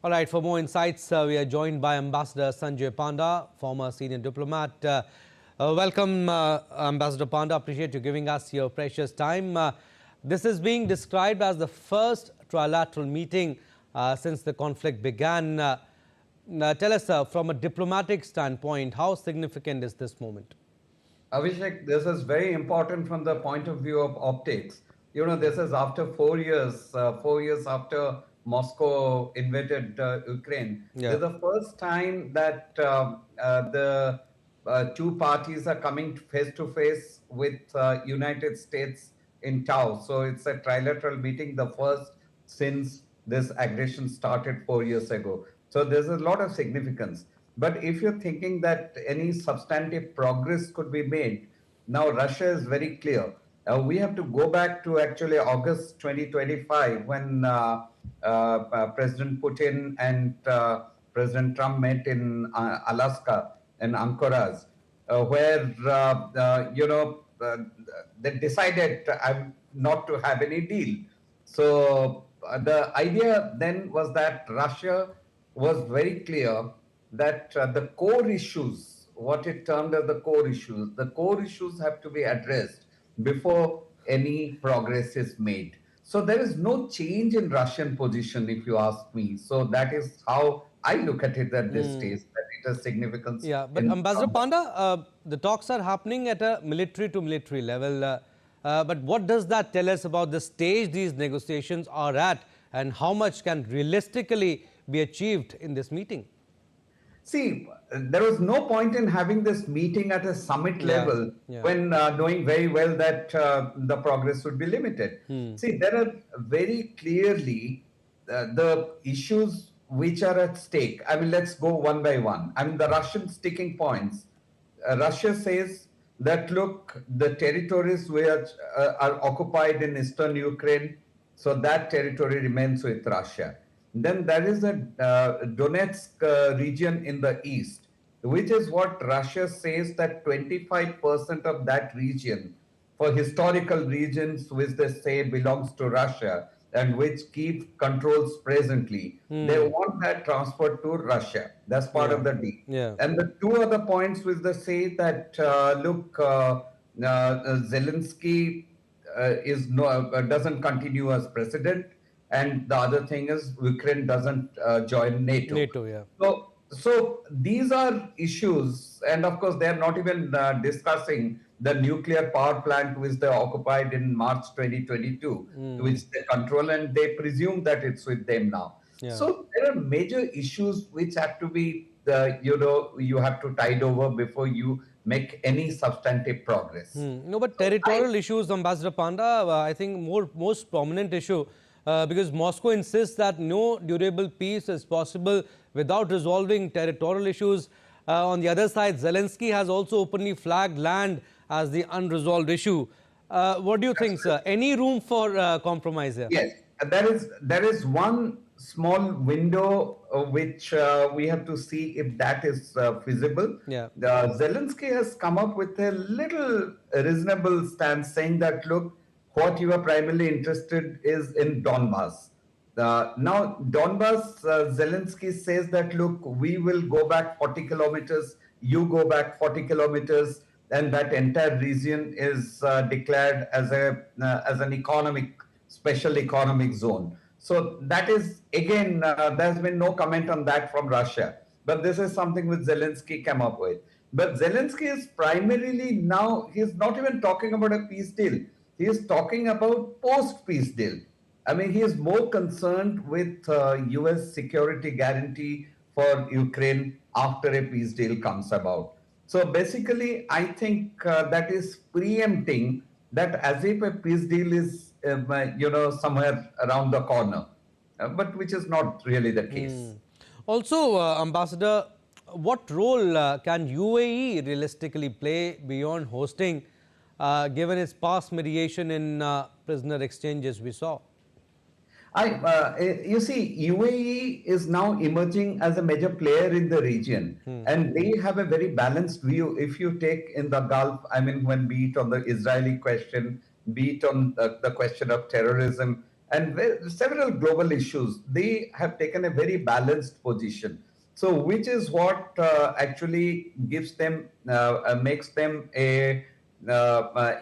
All right, for more insights, we are joined by Ambassador Sanjay Panda, former senior diplomat. Welcome, Ambassador Panda. Appreciate you giving us your precious time. This is being described as the first trilateral meeting since the conflict began. Tell us, from a diplomatic standpoint, how significant is this moment? Abhishek, this is very important from the point of view of optics. You know, this is after 4 years after Moscow invaded Ukraine. This Yeah. is the first time that the two parties are coming face to face with United States in Tau. So it's a trilateral meeting, the first since this aggression started 4 years ago. So there's a lot of significance. But if you're thinking that any substantive progress could be made, now Russia is very clear. We have to go back to actually August 2025 when President Putin and President Trump met in Alaska and Anchorage, where they decided not to have any deal. So the idea then was that Russia was very clear that the core issues, what it termed as the core issues have to be addressed before any progress is made. So there is no change in Russian position, if you ask me. So that is how I look at it at this stage, that it has significance. Yeah, but Ambassador Panda, the talks are happening at a military to military level. But what does that tell us about the stage these negotiations are at and how much can realistically be achieved in this meeting? See, there was no point in having this meeting at a summit level when knowing very well that the progress would be limited. See, there are very clearly the issues which are at stake. I mean, let's go one by one. I mean, the Russian sticking points. Russia says that, look, the territories which are occupied in eastern Ukraine, so that territory remains with Russia. Then there is a Donetsk region in the east, which is what Russia says that 25% of that region, for historical regions which they say belongs to Russia and which keep controls presently, they want that transferred to Russia. That's part of the deal. Yeah. And the two other points which they say that, look, Zelensky doesn't continue as president. And the other thing is Ukraine doesn't join NATO. NATO, yeah. So these are issues, and of course they are not even discussing the nuclear power plant which they occupied in March 2022, which they control, and they presume that it's with them now. Yeah. So there are major issues which have to be, you have to tide over before you make any substantive progress. No, but territorial issues, Ambassador Panda, I think most prominent issue. Because Moscow insists that no durable peace is possible without resolving territorial issues. On the other side, Zelensky has also openly flagged land as the unresolved issue. What do you think, sir? Any room for compromise here? Yes, there is one small window which we have to see if that is feasible. Yeah. Zelensky has come up with a little reasonable stance saying that, look, what you are primarily interested is in Donbass. Now, Donbass, Zelensky says that, look, we will go back 40 kilometers, you go back 40 kilometers, and that entire region is declared as an special economic zone. So that is, again, there's been no comment on that from Russia. But this is something which Zelensky came up with. But Zelensky is primarily now, he's not even talking about a peace deal. He is talking about post-peace deal. I mean, he is more concerned with U.S. security guarantee for Ukraine after a peace deal comes about. So basically, I think that is preempting that as if a peace deal is, somewhere around the corner, but which is not really the case. Also, Ambassador, what role can UAE realistically play beyond hosting, given its past mediation in prisoner exchanges we saw? You see, UAE is now emerging as a major player in the region, and they have a very balanced view. If you take in the Gulf, I mean, when be it on the Israeli question, be it on the question of terrorism, and several global issues, they have taken a very balanced position. So, which is what actually gives them, makes them a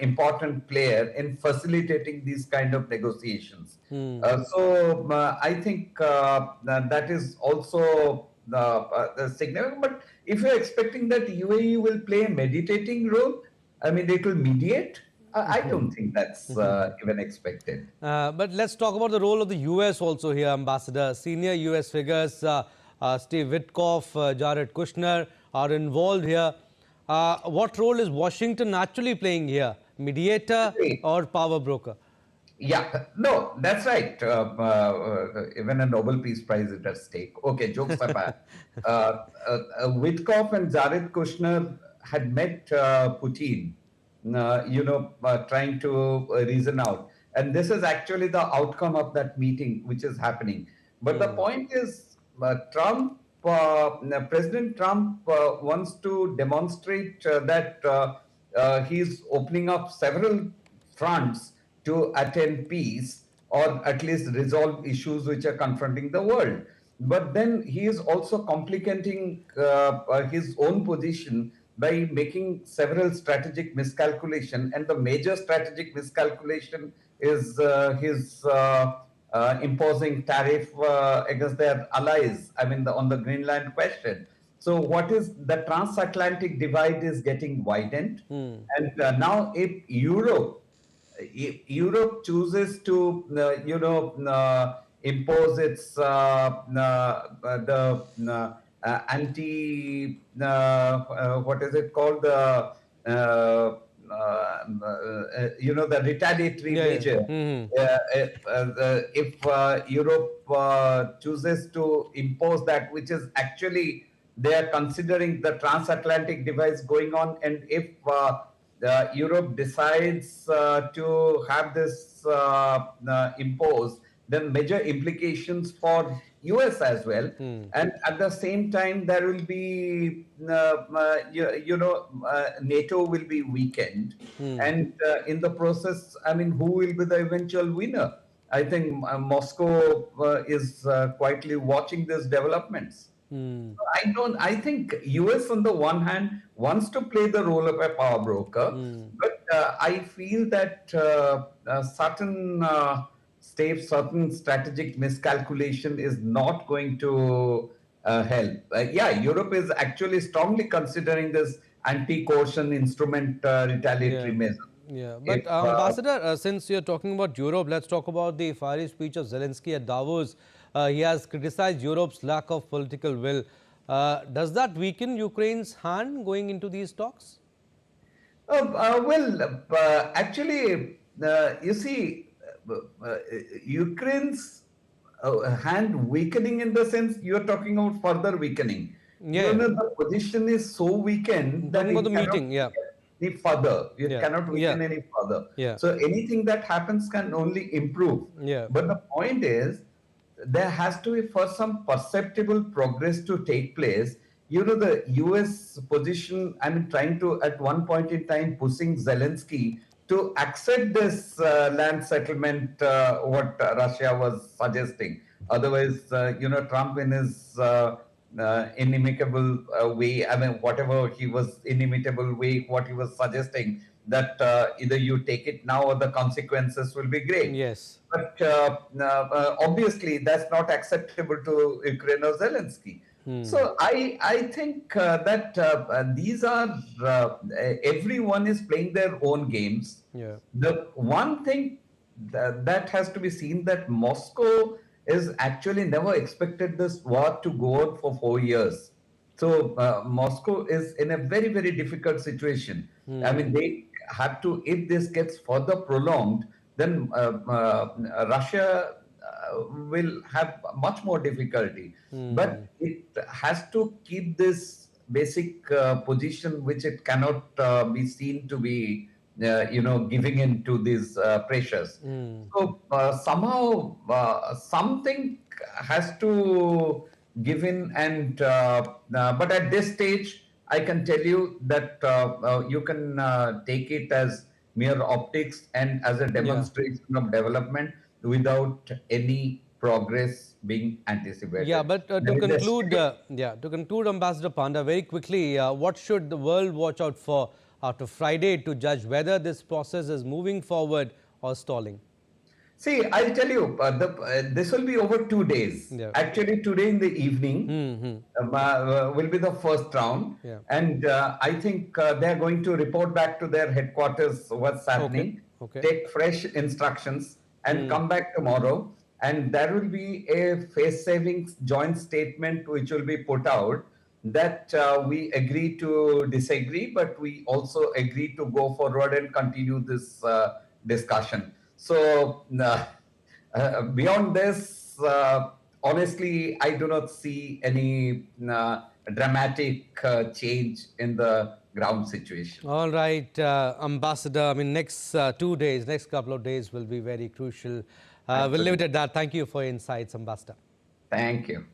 important player in facilitating these kind of negotiations. I think that is also the signal. But if you're expecting that UAE will play a meditating role, I mean, it will mediate. I don't think that's even expected. But let's talk about the role of the US also here, Ambassador. Senior US figures, Steve Witkoff, Jared Kushner are involved here. What role is Washington actually playing here? Mediator or power broker? Yeah, no, that's right. Even a Nobel Peace Prize is at stake. Okay, jokes apart. Witkoff and Jared Kushner had met Putin, trying to reason out. And this is actually the outcome of that meeting, which is happening. But the point is, President Trump wants to demonstrate that he's opening up several fronts to attain peace or at least resolve issues which are confronting the world. But then he is also complicating his own position by making several strategic miscalculation, and the major strategic miscalculation is his imposing tariff against their allies. I mean, on the Greenland question. So, what is the transatlantic divide is getting widened, and now if Europe chooses to, impose its anti, what is it called, the retaliatory measure. If Europe chooses to impose that, which is actually they are considering the transatlantic divide going on, and if Europe decides to have this imposed, then major implications for US as well. And at the same time, there will be, NATO will be weakened. And in the process, I mean, who will be the eventual winner? I think Moscow is quietly watching these developments. I think US on the one hand wants to play the role of a power broker, but I feel that certain certain strategic miscalculation is not going to help. Europe is actually strongly considering this anti-coercion instrument retaliatory measure. Yeah, but Ambassador, since you're talking about Europe, let's talk about the fiery speech of Zelensky at Davos. He has criticized Europe's lack of political will. Does that weaken Ukraine's hand going into these talks? Actually, you see, Ukraine's hand weakening in the sense you're talking about further weakening. Yeah. The position is so weakened that it cannot any further. It cannot weaken any further. So anything that happens can only improve. But the point is, there has to be first some perceptible progress to take place. The US position, I mean, trying to, at one point in time, pushing Zelensky to accept this land settlement, what Russia was suggesting. Otherwise, Trump in his inimitable way, I mean, whatever he was, inimitable way, what he was suggesting, that either you take it now or the consequences will be great. Yes. But obviously, that's not acceptable to Ukraine or Zelensky. So I think that these are, everyone is playing their own games. The one thing that has to be seen, that Moscow is actually never expected this war to go on for 4 years. So Moscow is in a very, very difficult situation. I mean, they have to, if this gets further prolonged, then Russia will have much more difficulty. But it has to keep this basic position, which it cannot be seen to be, giving in to these pressures. So somehow something has to give in, and but at this stage, I can tell you that you can take it as mere optics and as a demonstration of development. without any progress being anticipated. Yeah, but There is a to conclude, Ambassador Panda, very quickly, what should the world watch out for after Friday to judge whether this process is moving forward or stalling? See, I'll tell you, this will be over 2 days. Yeah. Actually, today in the evening will be the first round. Yeah. And I think they're going to report back to their headquarters what's happening, Okay. take fresh instructions, and come back tomorrow. And there will be a face-saving joint statement which will be put out that we agree to disagree, but we also agree to go forward and continue this discussion. So beyond this, honestly, I do not see any dramatic change in the ground situation. All right, Ambassador, I mean, next 2 days, next couple of days will be very crucial. We'll leave it at that. Thank you for your insights, Ambassador. Thank you.